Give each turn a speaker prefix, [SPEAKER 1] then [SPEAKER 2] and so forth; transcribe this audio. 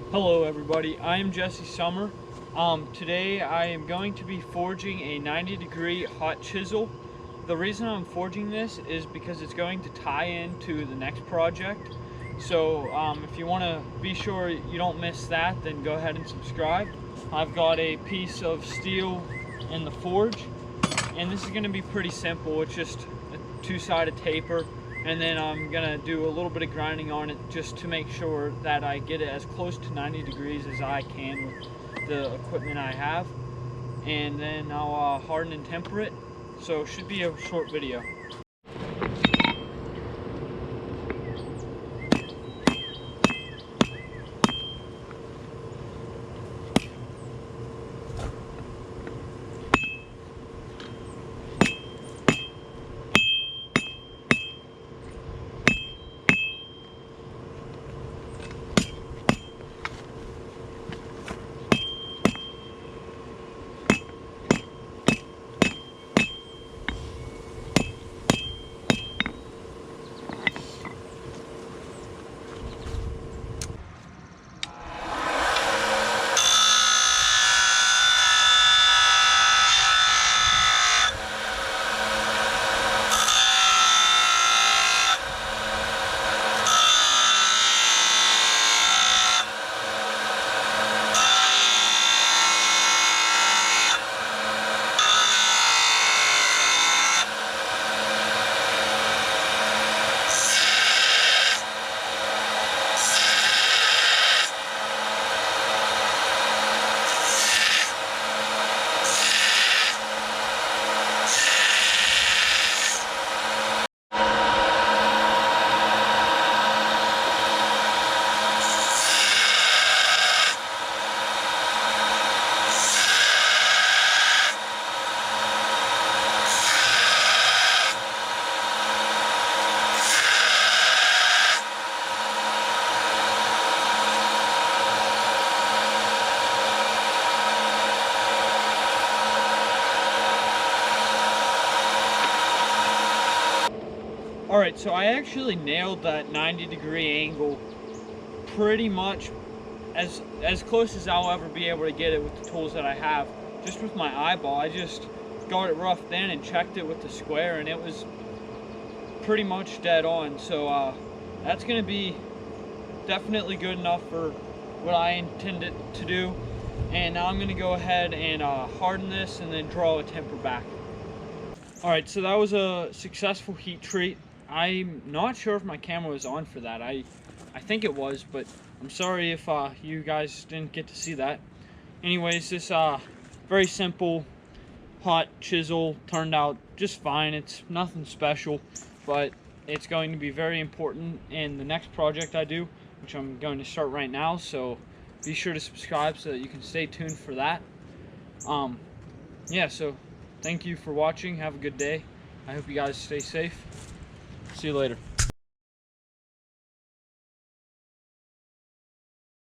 [SPEAKER 1] Hello everybody, I am Jesse Summer. Today I am going to be forging a 90-degree hot chisel. The reason I'm forging this is because it's going to tie into the next project. So if you want to be sure you don't miss that, then go ahead and subscribe. I've got a piece of steel in the forge, and this is going to be pretty simple. It's just a two-sided taper, and then I'm gonna do a little bit of grinding on it just to make sure that I get it as close to 90 degrees as I can with the equipment I have, and then I'll harden and temper it. So it should be a short video. Alright, so I actually nailed that 90-degree angle pretty much as close as I'll ever be able to get it with the tools that I have. Just with my eyeball, I just got it roughed in and checked it with the square, and it was pretty much dead on. So that's going to be definitely good enough for what I intended to do. And now I'm going to go ahead and harden this and then draw a temper back. Alright, so that was a successful heat treat. I'm not sure if my camera was on for that. I think it was, but I'm sorry if you guys didn't get to see that. Anyways, this very simple hot chisel turned out just fine. It's nothing special, but it's going to be very important in the next project I do, which I'm going to start right now. So be sure to subscribe so that you can stay tuned for that. Yeah, so thank you for watching. Have a good day. I hope you guys stay safe. See you later.